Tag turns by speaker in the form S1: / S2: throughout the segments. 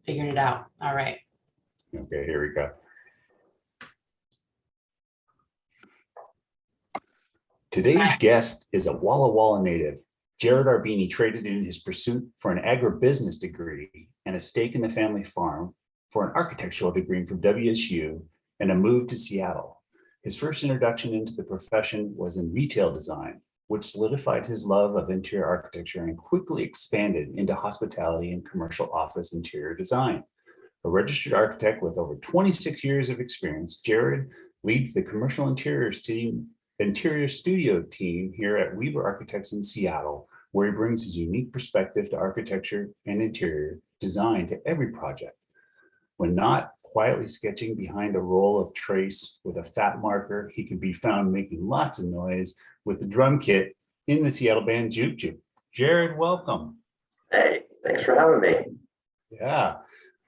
S1: Figured it out. All right.
S2: Okay, here we go. Today's guest is a Walla Walla native. Jarrod Arbini traded in his pursuit for an agribusiness degree and a stake in the family farm for an architectural degree from WSU and a move to Seattle. His first introduction into the profession was in retail design, which solidified his love of interior architecture and quickly expanded into hospitality and commercial office interior design. A registered architect with over 26 years of experience, Jarrod leads the commercial interior studio team here at Weaver Architects in Seattle, where he brings his unique perspective to architecture and interior design to every project. When not quietly sketching behind a roll of trace with a fat marker, he can be found making lots of noise with the drum kit in the Seattle band Juke Juke. Jarrod, welcome.
S3: Hey, thanks for having me.
S2: Yeah,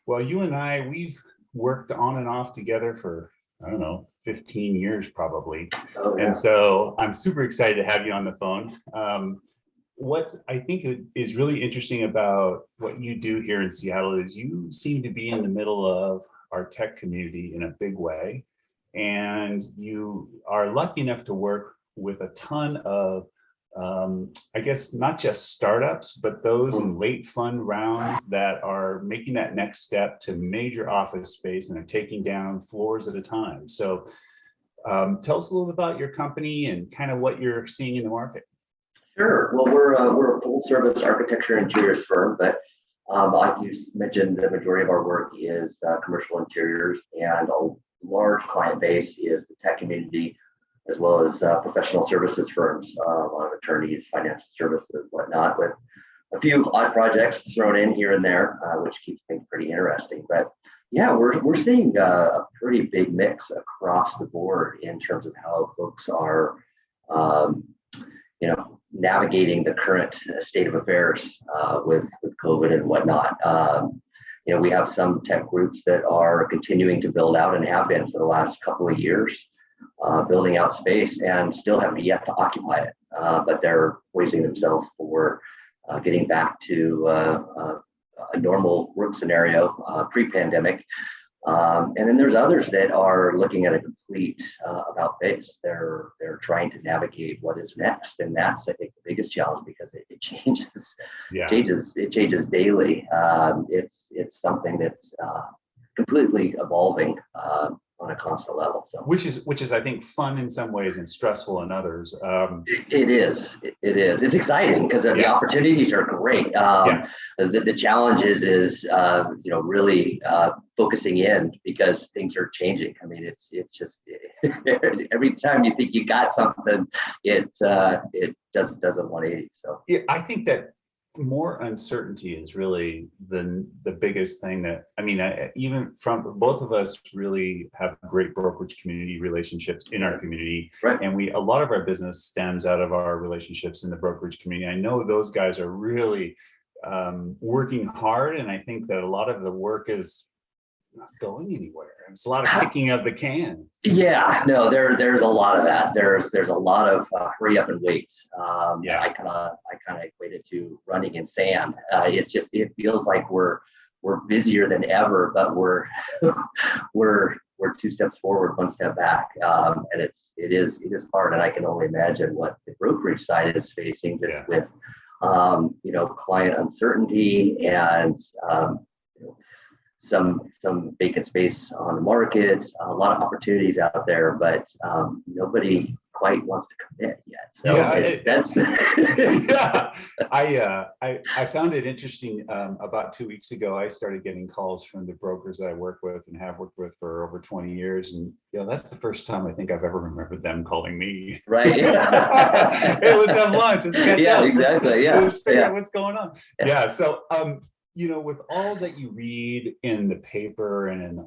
S2: well, you and I, we've worked on and off together for, I don't know, 15 years probably.
S3: Oh, yeah.
S2: And so I'm super excited to have you on the phone. What I think is really interesting about what you do here in Seattle is you seem to be in the middle of our tech community in a big way. And you are lucky enough to work with a ton of, I guess, not just startups, but those in late fund rounds that are making that next step to major office space and are taking down floors at a time. So tell us a little bit about your company and kind of what you're seeing in the market.
S3: Sure. Well, we're a full service architecture interiors firm, but like you mentioned, the majority of our work is commercial interiors, and a large client base is the tech community, as well as professional services firms, a lot of attorneys, financial services, whatnot, with a few odd projects thrown in here and there, which keeps things pretty interesting. But yeah, we're seeing a pretty big mix across the board in terms of how folks are, navigating the current state of affairs with COVID and whatnot. We have some tech groups that are continuing to build out and have been for the last couple of years, building out space and still have yet to occupy it, but they're poising themselves for getting back to a normal work scenario pre-pandemic. And then there's others that are looking at a complete about face. They're trying to navigate what is next, and that's, I think, the biggest challenge, because it changes.
S2: Yeah.
S3: It changes daily. It's something that's completely evolving on a constant level. So
S2: Which is I think fun in some ways and stressful in others.
S3: It is. It's exciting because the opportunities are great. The challenge is really focusing in, because things are changing. I mean, it's just every time you think you got something, it does a 180. So
S2: Yeah, I think that more uncertainty is really the biggest thing that, even from both of us really have great brokerage community relationships in our community.
S3: Right.
S2: And a lot of our business stems out of our relationships in the brokerage community. I know those guys are really working hard. And I think that a lot of the work is not going anywhere. It's a lot of kicking of the can.
S3: Yeah, no, there's a lot of that. There's a lot of hurry up and wait. I kind of equate it to running in sand. It feels like we're busier than ever, but we're two steps forward, one step back, and it is hard. And I can only imagine what the brokerage side is facing with client uncertainty and some vacant space on the market, a lot of opportunities out there, but nobody quite wants to commit yet. So
S2: I found it interesting. About 2 weeks ago, I started getting calls from the brokers that I work with and have worked with for over 20 years. And that's the first time I think I've ever remembered them calling me.
S3: Right.
S2: Hey, let's have lunch. Let's catch up.
S3: Exactly.
S2: Let's figure out what's going on. So with all that you read in the paper and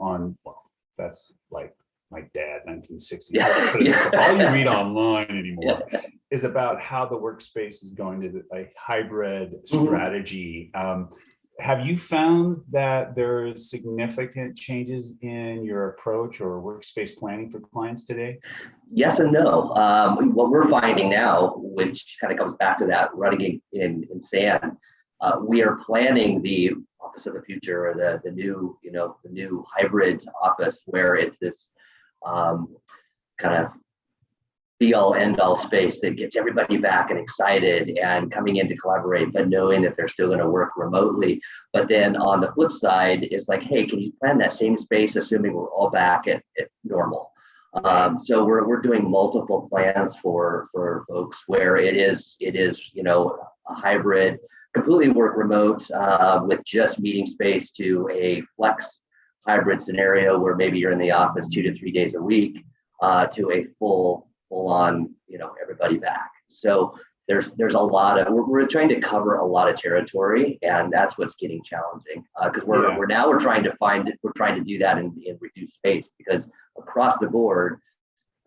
S2: that's like my dad, 1960s. All you read online anymore is about how the workspace is going to a hybrid strategy. Have you found that there's significant changes in your approach or workspace planning for clients today?
S3: Yes and no. What we're finding now, which kind of comes back to that running in sand, we are planning the office of the future, or the new, the new hybrid office, where it's this kind of be all end all space that gets everybody back and excited and coming in to collaborate, but knowing that they're still going to work remotely. But then on the flip side, it's like, hey, can you plan that same space, assuming we're all back at normal? So we're doing multiple plans for folks where it is, a hybrid, completely work remote, with just meeting space, to a flex hybrid scenario where maybe you're in the office 2 to 3 days a week, to a full on, everybody back. So there's a lot of, we're trying to cover a lot of territory, and that's what's getting challenging, because we're trying to do that in reduced space, because across the board,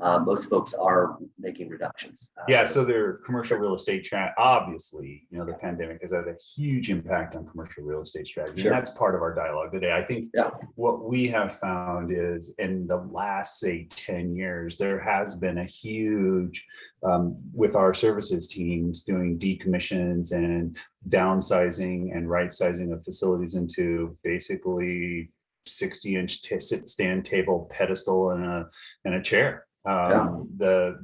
S3: most folks are making reductions.
S2: So their commercial real estate obviously, the pandemic has had a huge impact on commercial real estate strategy.
S3: Sure.
S2: And that's part of our dialogue today. I think what we have found is, in the last, say, 10 years, there has been a huge, with our services teams doing decommissions and downsizing and right sizing of facilities into basically 60-inch sit-stand table pedestal and a chair. The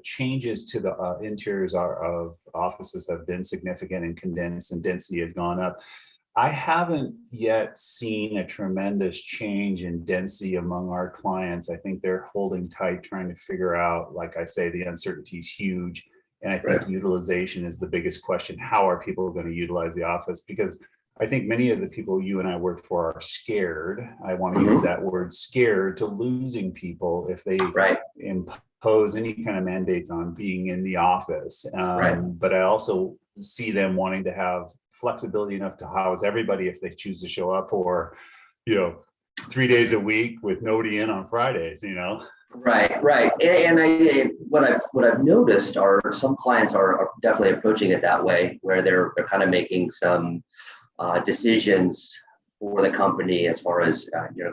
S2: changes to the interiors of offices have been significant and condensed, and density has gone up. I haven't yet seen a tremendous change in density among our clients. I think they're holding tight, trying to figure out, like I say, the uncertainty is huge. And I think utilization is the biggest question. How are people going to utilize the office? Because I think many of the people you and I work for are scared. I want to use that word, scared, to losing people if they impose any kind of mandates on being in the office. But I also see them wanting to have flexibility enough to house everybody if they choose to show up, or 3 days a week with nobody in on Fridays.
S3: Right. And what I've noticed are some clients are definitely approaching it that way, where they're kind of making some decisions for the company as far as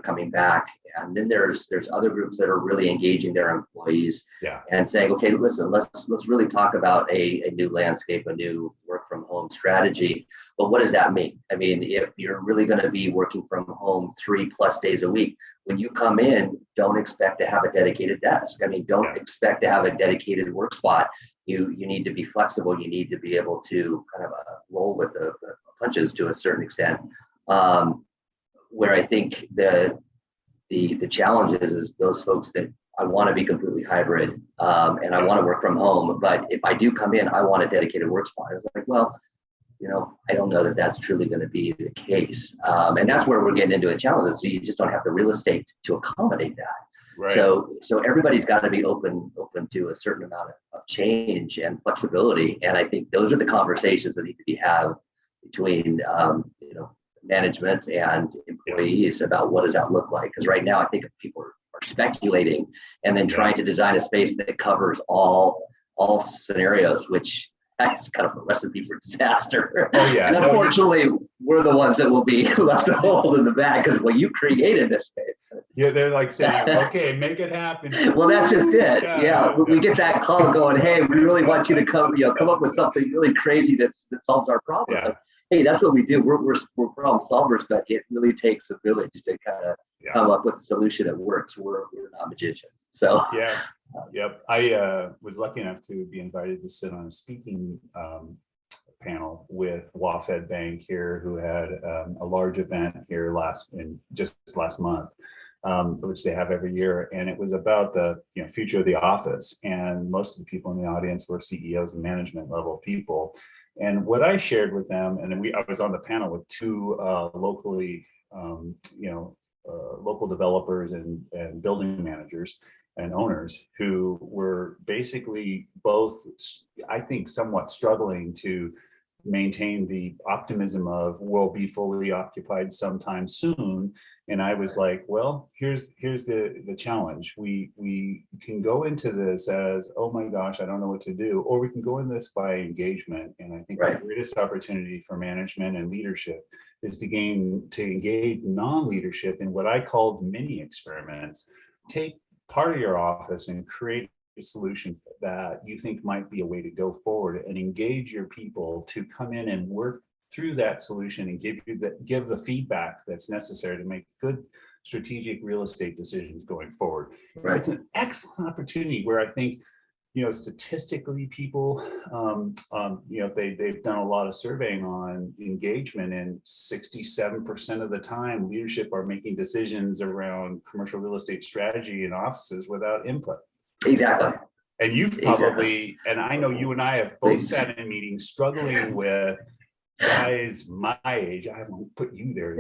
S3: coming back. And then there's other groups that are really engaging their employees and saying, okay, listen, let's really talk about a new landscape, a new work from home strategy. But what does that mean? I mean, if you're really going to be working from home 3+ days a week, when you come in, don't expect to have a dedicated desk. I mean, don't expect to have a dedicated work spot. You need to be flexible. You need to be able to kind of roll with the punches to a certain extent. Where I think the challenge is those folks that I want to be completely hybrid, and I want to work from home, but if I do come in, I want a dedicated work spot. It's like, well, I don't know that that's truly going to be the case. And that's where we're getting into a challenge. So you just don't have the real estate to accommodate that. Right. So everybody's got to be open to a certain amount of change and flexibility. And I think those are the conversations that need to be had between management and employees about what does that look like. Because right now, I think people are speculating and then trying to design a space that covers all scenarios, which is kind of a recipe for disaster. And unfortunately, we're the ones that will be left to hold in the bag, because you created this space.
S2: They're like saying, okay, make it happen.
S3: Well, that's just it. We get that call going, hey, we really want you to come up with something really crazy that solves our problem. Like, hey, that's what we do. We're problem solvers, but it really takes a village to kind of come up with a solution that works. We're not magicians. So
S2: I was lucky enough to be invited to sit on a speaking panel with WaFd Bank here, who had a large event here just last month, which they have every year, and it was about the future of the office. And most of the people in the audience were CEOs and management level people. And what I shared with them, and then I was on the panel with two locally, local developers and building managers and owners who were basically both, I think, somewhat struggling to maintain the optimism of we'll be fully occupied sometime soon. And I was like, well, here's the challenge. We can go into this as, oh my gosh, I don't know what to do, or we can go in this by engagement. And I think the greatest opportunity for management and leadership is to engage non-leadership in what I called mini experiments. Take part of your office and create a solution that you think might be a way to go forward, and engage your people to come in and work through that solution and give the feedback that's necessary to make good strategic real estate decisions going forward.
S3: Right.
S2: It's an excellent opportunity where I think, statistically people, they've done a lot of surveying on engagement, and 67% of the time leadership are making decisions around commercial real estate strategy in offices without input.
S3: Exactly.
S2: And you've probably, and I know you and I have both sat in meetings struggling with guys my age. I won't put you there.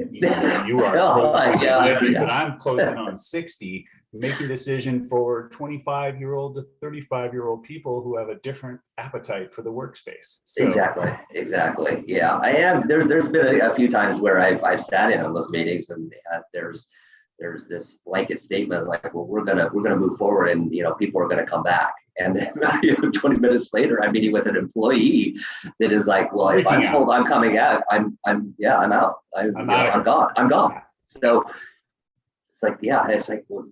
S2: You are close, but I'm closing on 60, making decision for 25-year-old to 35-year-old people who have a different appetite for the workspace. So,
S3: Exactly. Yeah, I am. There's been a few times where I've sat in on those meetings, and there's this blanket statement like, well, we're gonna move forward, and people are gonna come back. And then 20 minutes later, I'm meeting with an employee that is like, well, if I'm told I'm coming out, I'm out. I'm gone. So it's like, well,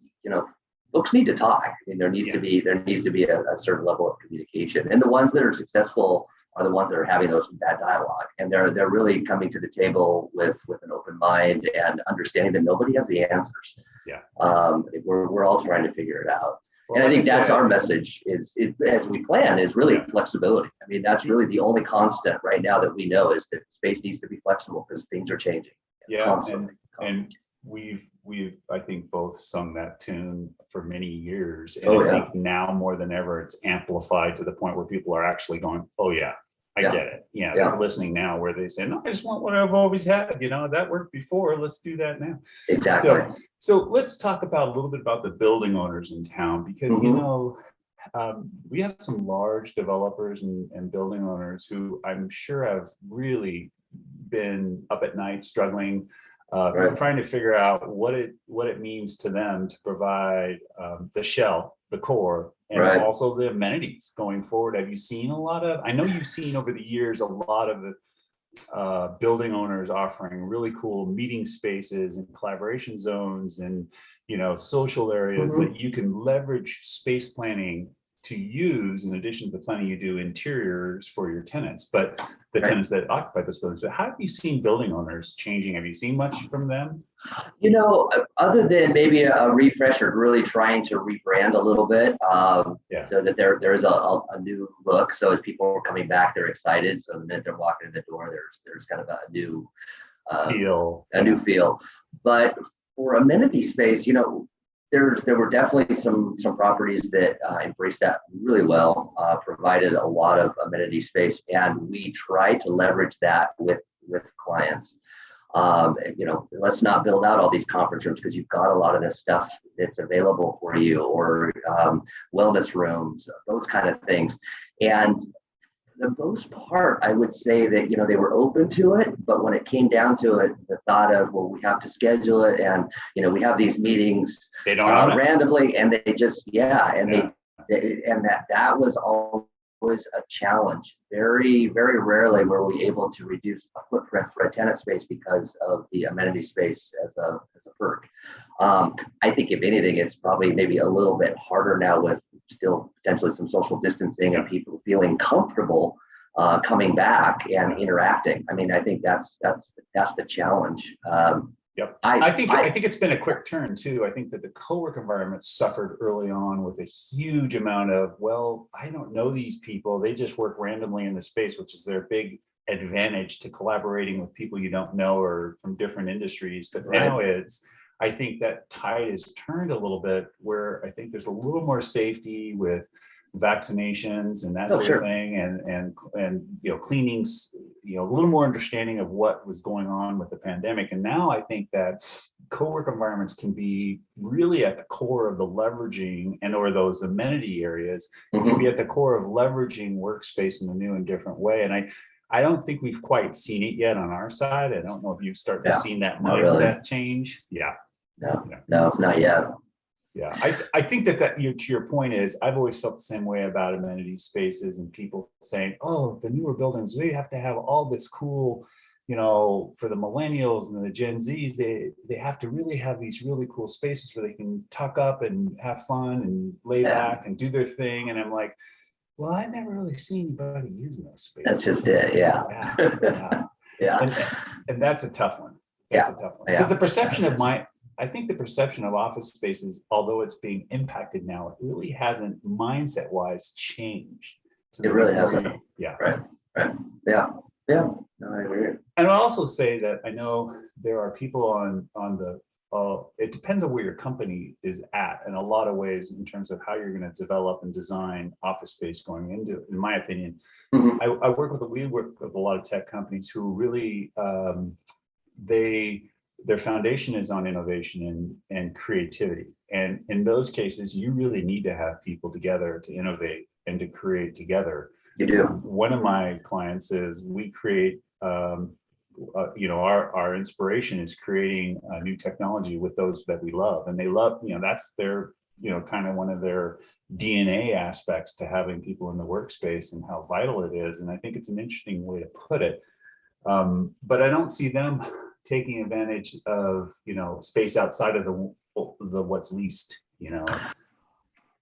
S3: folks need to talk. I mean, there needs to be a certain level of communication. And the ones that are successful are the ones that are having that dialogue, and they're really coming to the table with an open mind and understanding that nobody has the answers.
S2: Yeah.
S3: We're all trying to figure it out.
S2: Well,
S3: and I think that's our message is as we plan is really flexibility. I mean, that's really the only constant right now that we know is that space needs to be flexible because things are changing. Constantly.
S2: And we've I think both sung that tune for many years, and I think now more than ever it's amplified to the point where people are actually going, oh yeah, I get it. They're listening now, where they say, no, I just want what I've always had. That worked before, let's do that now.
S3: Exactly.
S2: So let's talk about a little bit about the building owners in town, because we have some large developers and building owners who I'm sure have really been up at night struggling, trying to figure out what it means to them to provide the shell, the core, and also the amenities going forward. Have you seen I know you've seen over the years a lot of the building owners offering really cool meeting spaces and collaboration zones and social areas that you can leverage space planning to use, in addition to the planning you do interiors for your tenants, but the tenants that occupy those buildings. So how have you seen building owners changing? Have you seen much from them?
S3: Other than maybe a refresh or really trying to rebrand a little bit, so that there's a new look. So as people are coming back, they're excited. So the minute they're walking in the door, there's kind of a new feel. But for amenity space, there were definitely some properties that embraced that really well, provided a lot of amenity space, and we tried to leverage that with clients. Let's not build out all these conference rooms because you've got a lot of this stuff that's available for you, or wellness rooms, those kind of things. And for the most part, I would say that, they were open to it, but when it came down to it, the thought of, well, we have to schedule it, and, we have these meetings randomly, and they just, that was always a challenge. Very, very rarely were we able to reduce a footprint for a tenant space because of the amenity space as a perk. I think if anything, it's probably maybe a little bit harder now with still potentially some social distancing and people feeling comfortable coming back and interacting. I mean, I think that's the challenge.
S2: I think it's been a quick turn too. I think that the co-work environment suffered early on with a huge amount of, well, I don't know these people. They just work randomly in the space, which is their big advantage to collaborating with people you don't know or from different industries. But now I think that tide has turned a little bit, where I think there's a little more safety with vaccinations and that sort of thing, and cleanings, a little more understanding of what was going on with the pandemic. And now I think that co-work environments can be really at the core of the leveraging, and or those amenity areas can be at the core of leveraging workspace in a new and different way. And I don't think we've quite seen it yet on our side. I don't know if you've started to see that mindset change.
S3: No, not yet.
S2: Yeah, I think that to your point is, I've always felt the same way about amenity spaces and people saying, oh, the newer buildings, we have to have all this cool, for the millennials and the Gen Zs, they have to really have these really cool spaces where they can tuck up and have fun and lay back and do their thing. And I'm like, well, I never really seen anybody using those spaces.
S3: That's just it, yeah.
S2: And that's a tough one.
S3: Yeah.
S2: That's a tough one. Because the perception of I think the perception of office spaces, although it's being impacted now, it really hasn't mindset wise changed.
S3: It really hasn't.
S2: Yeah.
S3: Right. Yeah. No, I agree.
S2: And I'll also say that I know there are people on the, it depends on where your company is at in a lot of ways in terms of how you're going to develop and design office space going into, in my opinion.
S3: Mhm.
S2: We work with a lot of tech companies who really, their foundation is on innovation and creativity. And in those cases, you really need to have people together to innovate and to create together.
S3: You do.
S2: One of my clients is we create, our inspiration is creating new technology with those that we love, and they love, that's their, kind of one of their DNA aspects to having people in the workspace and how vital it is. And I think it's an interesting way to put it. But I don't see them taking advantage of, space outside of the what's leased,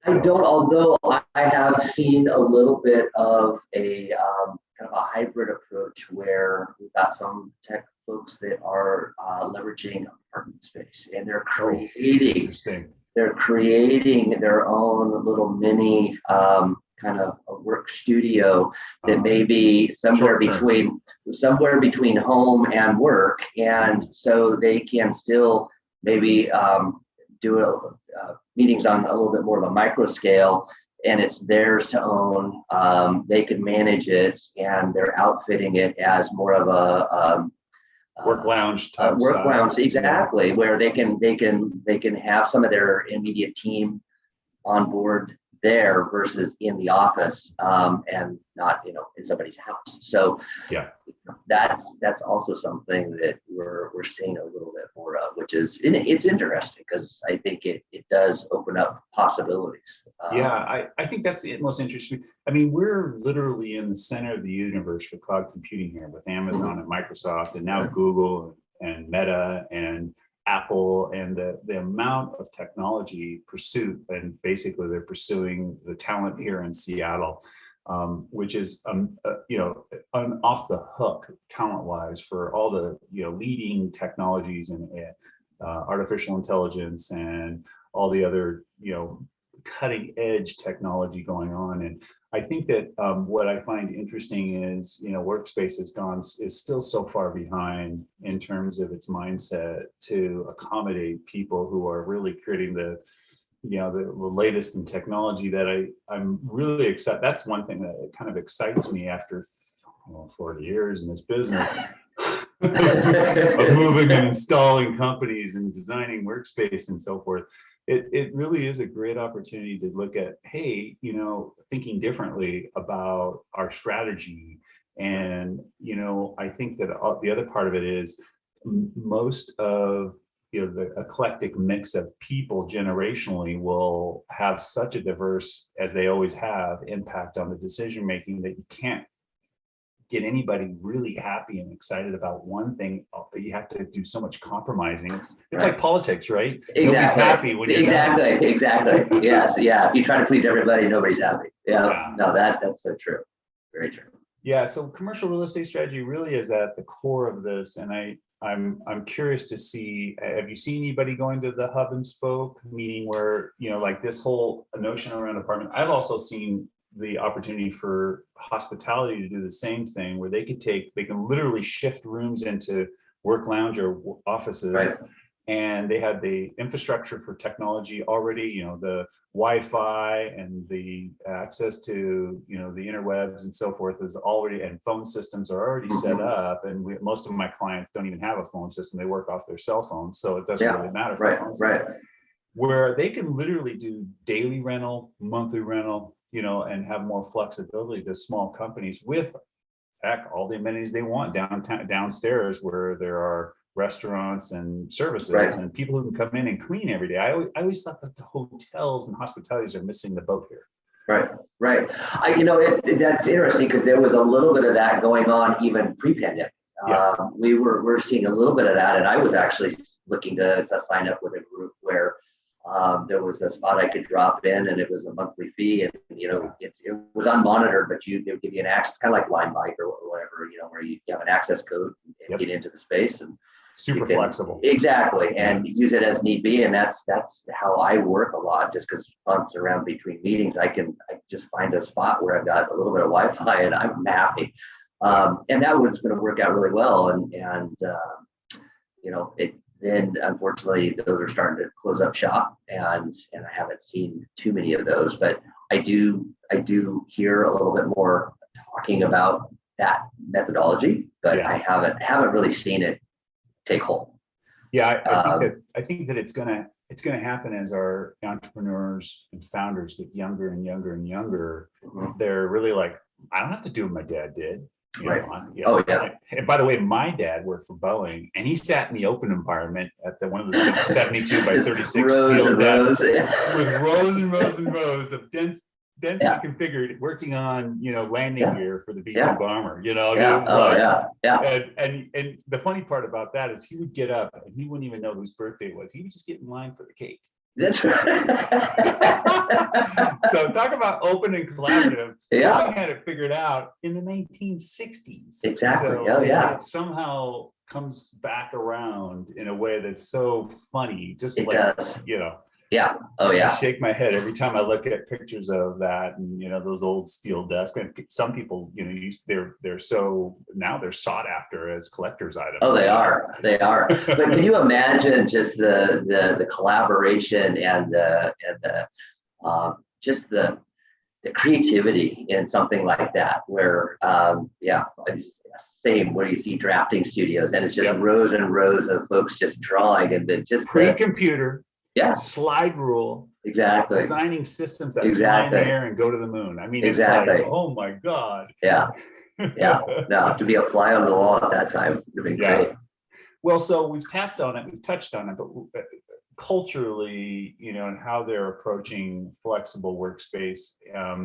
S3: I don't, although I have seen a little bit of a kind of a hybrid approach where we've got some tech folks that are leveraging apartment space, and they're creating their own little mini kind of a work studio that may be somewhere between home and work, and so they can still maybe do meetings on a little bit more of a micro scale, and it's theirs to own. They can manage it, and they're outfitting it as more of a
S2: work lounge type
S3: work
S2: style.
S3: Lounge, exactly, where they can have some of their immediate team on board there versus in the office, and not in somebody's house. So
S2: yeah,
S3: that's also something that we're seeing a little bit more of, which is, it's interesting because I think it does open up possibilities.
S2: I think that's the most interesting. I mean, we're literally in the center of the universe for cloud computing here with Amazon and Microsoft, and now Google and Meta and Apple, and the amount of technology pursuit, and basically they're pursuing the talent here in Seattle, which is off the hook talent wise for all the leading technologies and artificial intelligence and all the other cutting edge technology going on. And I think that what I find interesting is, Workspace is still so far behind in terms of its mindset to accommodate people who are really creating the latest in technology that I'm really excited. That's one thing that kind of excites me after 40 years in this business of moving and installing companies and designing workspace and so forth. It really is a great opportunity to look at, hey, thinking differently about our strategy. And, I think that the other part of it is most of, the eclectic mix of people generationally will have such a diverse, as they always have, impact on the decision-making that you can't get anybody really happy and excited about one thing. You have to do so much compromising. It's like politics, right?
S3: Exactly.
S2: Nobody's happy when you're
S3: Exactly. Yes. Yeah. If you try to please everybody, nobody's happy. Yeah. No, that's so true. Very true.
S2: Yeah. So commercial real estate strategy really is at the core of this. And I'm curious to see, have you seen anybody going to the hub and spoke meeting where, like this whole notion around apartment? I've also seen the opportunity for hospitality to do the same thing, where they can literally shift rooms into work lounge or offices.
S3: Right.
S2: And they had the infrastructure for technology already, the Wi-Fi and the access to, the interwebs and so forth is already, and phone systems are already set up. And most of my clients don't even have a phone system. They work off their cell phones. So it doesn't really matter for a phone system. Where they can literally do daily rental, monthly rental, and have more flexibility to small companies with all the amenities they want downstairs, where there are restaurants and services and people who can come in and clean every day. I always thought that the hotels and hospitalities are missing the boat here.
S3: Right. That's interesting because there was a little bit of that going on even pre-pandemic. We're seeing a little bit of that, and I was actually looking to sign up with a group where there was a spot I could drop in, and it was a monthly fee, and it was unmonitored, but they would give you an access, kind of like Limebike or whatever, where you have an access code, and
S2: Yep.
S3: get into the space, and
S2: Super
S3: you can-
S2: flexible.
S3: Exactly, and use it as need be, and that's how I work a lot. Just because bumps around between meetings, I just find a spot where I've got a little bit of Wi-Fi, and I'm happy. And that was going to work out really well, and it. Then unfortunately, those are starting to close up shop, and I haven't seen too many of those, but I do hear a little bit more talking about that methodology, but I haven't really seen it take hold.
S2: Yeah, I think that it's gonna happen as our entrepreneurs and founders get younger and younger and younger.
S3: Mm-hmm.
S2: They're really like, I don't have to do what my dad did.
S3: Right. Oh yeah.
S2: And by the way, my dad worked for Boeing, and he sat in the open environment at one of the 72 by 36 steel desks with rows and rows and rows of densely configured, working on landing gear for the B-2 bomber. It was and the funny part about that is he would get up and he wouldn't even know whose birthday it was. He would just get in line for the cake.
S3: That's right.
S2: So talk about open and collaborative. Boeing had it figured out in the 1960s.
S3: Exactly.
S2: So it somehow comes back around in a way that's so funny. Just
S3: it
S2: like
S3: does.
S2: Yeah.
S3: Oh yeah.
S2: I shake my head every time I look at pictures of that, and those old steel desks. And some people, they're sought after as collector's items.
S3: Oh, they are. But can you imagine just the collaboration and just the creativity in something like that? Where same where you see drafting studios, and it's just rows and rows of folks just drawing, and then just
S2: pre-computer.
S3: Yeah.
S2: Slide rule.
S3: Exactly.
S2: Designing systems that fly in the air and go to the moon. I mean, it's like, oh my God.
S3: Yeah. Yeah. No, to be a fly on the wall at that time would have been great.
S2: Well, so we've touched on it, but culturally, and how they're approaching flexible workspace. Are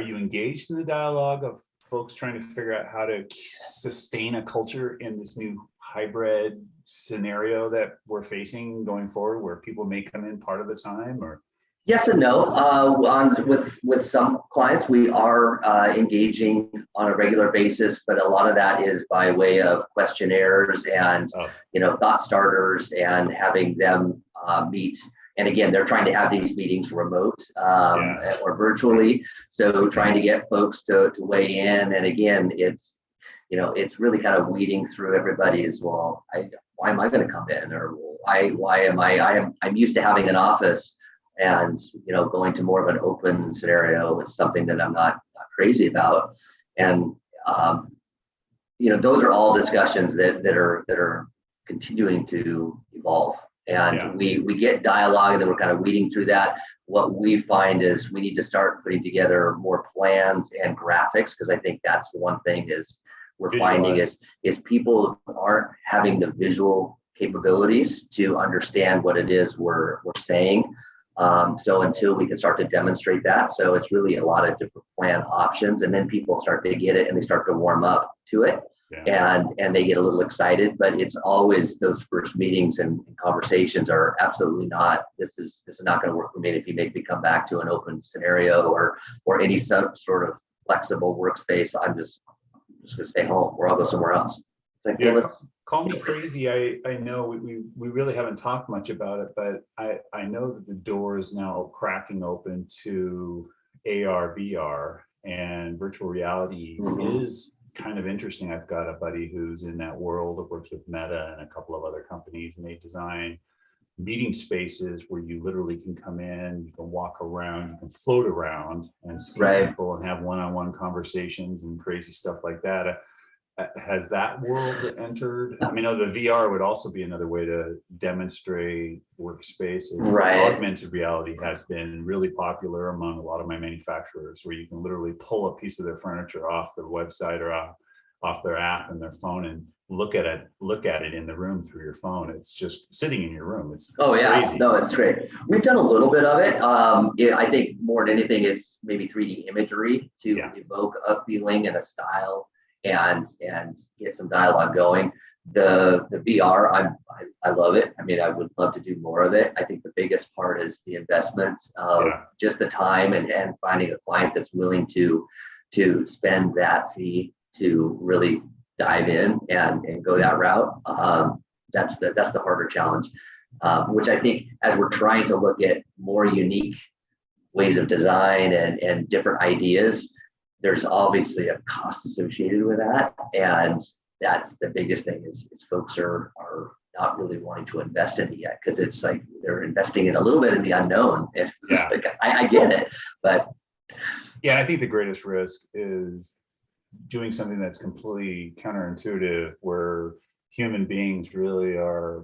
S2: you engaged in the dialogue of folks trying to figure out how to sustain a culture in this new hybrid scenario that we're facing going forward, where people may come in part of the time? Or
S3: yes and no. With some clients, we are engaging on a regular basis, but a lot of that is by way of questionnaires and thought starters, and having them meet. And again, they're trying to have these meetings remote or virtually. So trying to get folks to weigh in. And again, it's really kind of weeding through everybody's, why am I going to come in? Or why am I'm used to having an office, and going to more of an open scenario is something that I'm not crazy about. And those are all discussions that are continuing to evolve. And we get dialogue, and then we're kind of weeding through that. What we find is we need to start putting together more plans and graphics, because I think that's one thing is we're finding is people aren't having the visual capabilities to understand what it is we're saying. So until we can start to demonstrate that, so it's really a lot of different plan options, and then people start to get it and they start to warm up to it. And they get a little excited, but it's always those first meetings and conversations are absolutely not, this is not going to work for me if you make me come back to an open scenario or any sort of flexible workspace. I'm just going to stay home, or I'll go somewhere else. Like,
S2: call me crazy. I know we really haven't talked much about it, but I know that the door is now cracking open to AR, VR, and virtual reality is kind of interesting. I've got a buddy who's in that world that works with Meta and a couple of other companies, and they design meeting spaces where you literally can come in, you can walk around, you can float around and see people and have one-on-one conversations and crazy stuff like that. Has that world entered? I mean, the VR would also be another way to demonstrate workspaces. Augmented reality has been really popular among a lot of my manufacturers, where you can literally pull a piece of their furniture off their website or off their app and their phone and look at it in the room through your phone. It's just sitting in your room. It's crazy.
S3: No, it's great. We've done a little bit of it. I think more than anything, it's maybe 3D imagery to evoke a feeling and a style, and get some dialogue going. The VR, I love it. I mean, I would love to do more of it. I think the biggest part is the investment of just the time and finding a client that's willing to spend that fee to really dive in and go that route. That's the harder challenge, which I think as we're trying to look at more unique ways of design and different ideas, there's obviously a cost associated with that. And that's the biggest thing is folks are not really wanting to invest in it yet, because it's like they're investing in a little bit in the unknown. And
S2: Yeah.
S3: like, I get it, but
S2: Yeah, I think the greatest risk is doing something that's completely counterintuitive, where human beings really are,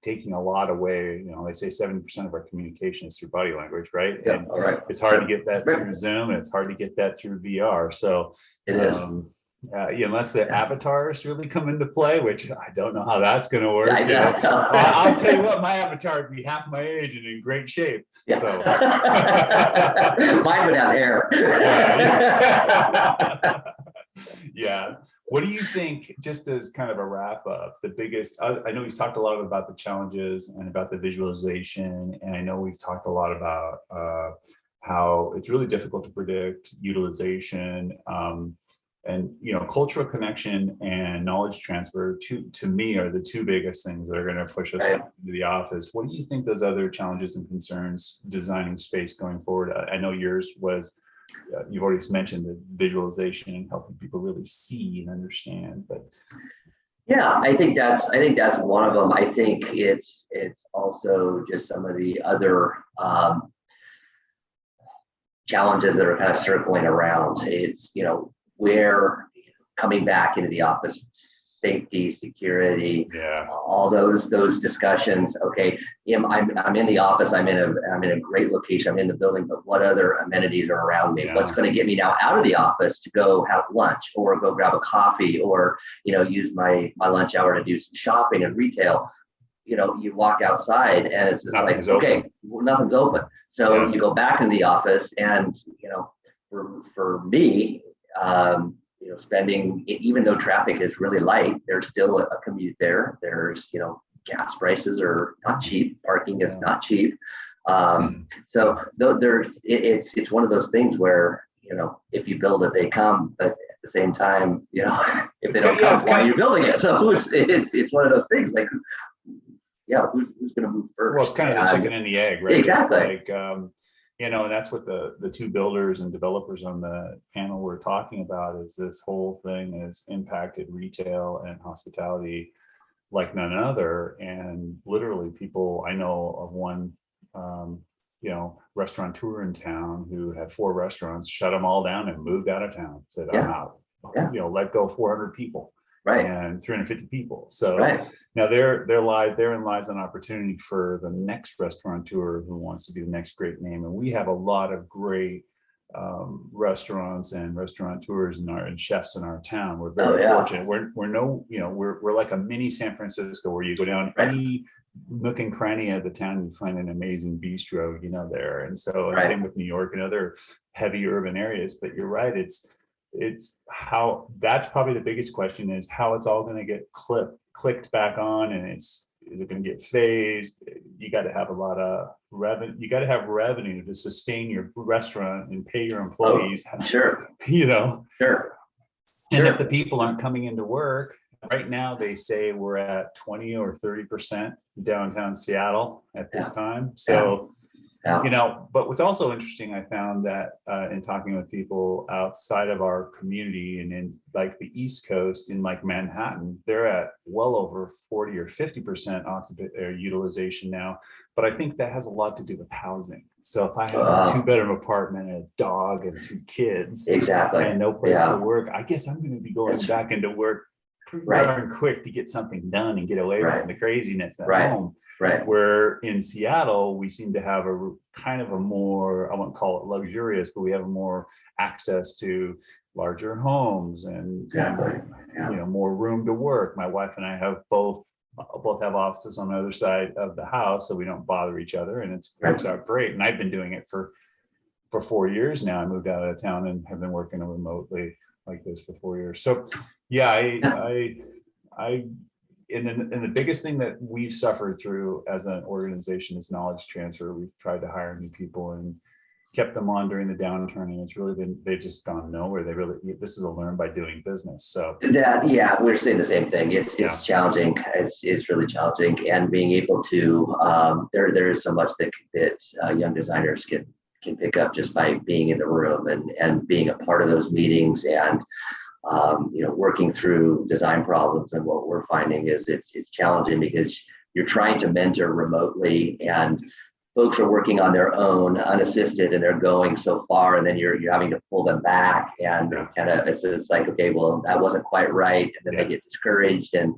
S2: taking a lot away. They say 70% of our communication is through body language, right?
S3: yeah,
S2: And
S3: all right.
S2: it's hard to get that through Zoom, and it's hard to get that through VR. So
S3: It is.
S2: unless the avatars really come into play, which I don't know how that's going to work.
S3: Yeah,
S2: I'll tell you what, my avatar would be half my age and in great shape.
S3: Yeah.
S2: So
S3: Mine would have hair.
S2: Yeah. What do you think, just as kind of a wrap up, the biggest, I know we've talked a lot about the challenges and about the visualization, and I know we've talked a lot about how it's really difficult to predict utilization, and cultural connection and knowledge transfer to me are the two biggest things that are going to push us
S3: Right.
S2: back into the office. What do you think those other challenges and concerns designing space going forward? I know yours was, you've already mentioned the visualization and helping people really see and understand, but
S3: Yeah, I think that's one of them. I think it's also just some of the other challenges that are kind of circling around. It's where coming back into the office, safety, security,
S2: yeah,
S3: all those discussions. Okay, I'm in the office. I'm in a great location. I'm in the building, but what other amenities are around me?
S2: Yeah.
S3: What's going to get me now out of the office to go have lunch or go grab a coffee or use my lunch hour to do some shopping and retail? You walk outside and it's just
S2: Nothing's
S3: like, okay,
S2: open.
S3: well, nothing's open. So
S2: Yeah.
S3: you go back into the office and, for me, spending, even though traffic is really light, there's still a commute there. There's, gas prices are not cheap. Parking is not cheap. So it's one of those things where, if you build it, they come, but at the same time, if they don't come, why are you building it? So it's one of those things like, who's going to move first?
S2: Well, it's kind of the chicken and the egg, right?
S3: Exactly.
S2: It's like, and that's what the two builders and developers on the panel were talking about, is this whole thing has impacted retail and hospitality like none other. And literally people, I know of one, restaurateur in town who had 4 restaurants, shut them all down and moved out of town, said, I'm out, let go 400 people.
S3: Right.
S2: And 350 people. So
S3: Right.
S2: now therein lies an opportunity for the next restaurateur who wants to be the next great name. And we have a lot of great restaurants and restaurateurs and chefs in our town. We're very fortunate. We're like a mini San Francisco, where you go down any nook and cranny of the town, you find an amazing bistro, there. And so same with New York and other heavy urban areas. But you're right, it's how, that's probably the biggest question, is how it's all going to get clicked back on, and is it going to get phased? You got to have a lot of revenue. You got to have revenue to sustain your restaurant and pay your employees.
S3: Sure.
S2: Sure. And if the people aren't coming into work right now, they say we're at 20 or 30% downtown Seattle at this time. So but what's also interesting, I found that in talking with people outside of our community and in like the East Coast, in like Manhattan, they're at well over 40 or 50% utilization now. But I think that has a lot to do with housing. So if I have a 2-bedroom apartment and a dog and 2 kids, and no place to work, I guess I'm going to be going back into work pretty darn quick to get something done and get away from the craziness at home.
S3: Right.
S2: Where in Seattle, we seem to have a kind of a more, I won't call it luxurious, but we have more access to larger homes and more room to work. My wife and I have both have offices on the other side of the house, so we don't bother each other, and it works out great. And I've been doing it for 4 years now. I moved out of town and have been working remotely like this for 4 years. So And the biggest thing that we've suffered through as an organization is knowledge transfer. We've tried to hire new people, and kept them on during the downturn, and it's really been, they've just gone nowhere. This is a learn by doing business. So
S3: yeah, we're saying the same thing. It's challenging. It's really challenging, and being able to there is so much that young designers can pick up just by being in the room and being a part of those meetings, and working through design problems. And what we're finding is it's challenging because you're trying to mentor remotely, and folks are working on their own unassisted, and they're going so far, and then you're having to pull them back, and kind of it's like, okay, well, that wasn't quite right, and then they get discouraged, and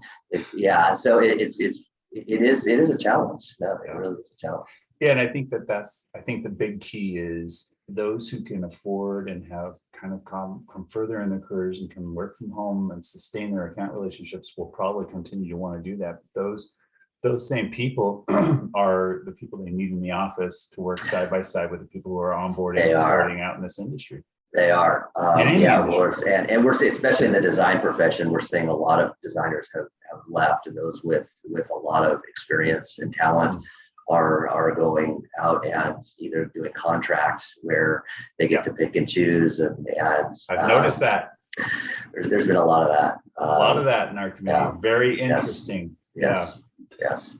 S3: so it is a challenge. No, it really is a challenge.
S2: Yeah, and I think the big key is those who can afford and have kind of come further in their careers and can work from home and sustain their account relationships will probably continue to want to do that. Those same people are the people they need in the office to work side by side with the people who are onboarding and starting out in this industry.
S3: They are. And we're seeing, especially in the design profession, we're seeing a lot of designers have left, and those with a lot of experience and talent are going out and either doing contracts where they get to pick and choose. And
S2: I've noticed that.
S3: There's been a lot of that.
S2: A lot of that in our community. Very interesting.
S3: Yes.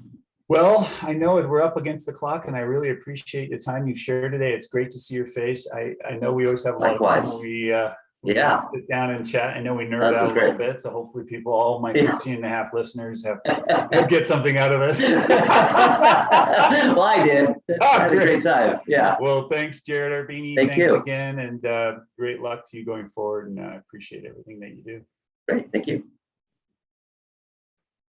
S2: Well, I know we're up against the clock, and I really appreciate the time you've shared today. It's great to see your face. I know we always have a lot of fun when we sit down and chat. I know we nerd out a little bit, so hopefully all my 13 and a half listeners will get something out of this.
S3: Well, I did. I had a great time. Yeah.
S2: Well, thanks, Jarrod Arbini. Thanks again, and great luck to you going forward, and I appreciate everything that you do.
S3: Great. Thank you.